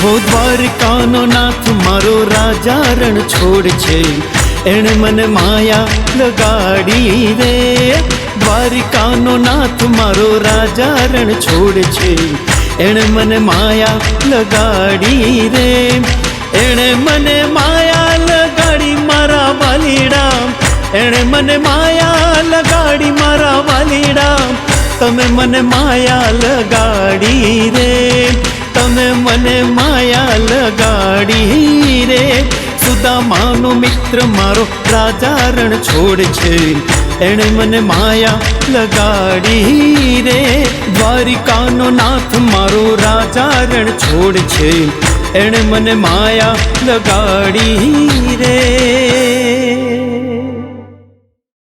वो द्वारकानो नाथ मारो राजा रण छोड़ छे, एणे मने माया लगाड़ी रे। द्वारकानो नाथ मारो राजा रण छोड़ छे, एणे मने माया लगाड़ी रे। एणे मने माया लगाड़ी मारा वालीड़ा, एणे मने माया लगाड़ी मारा वालीड़ा। तमे मने माया लगाड़ी रे, तमे मने माया लगाड़ी रे। सुदामानो मित्र मारो राजा रण छोड़ छे, एणे मने माया लगाड़ी रे। द्वारिकानो नाथ मारो राजा रण छोड़ छे, एणे मने माया लगाड़ी रे।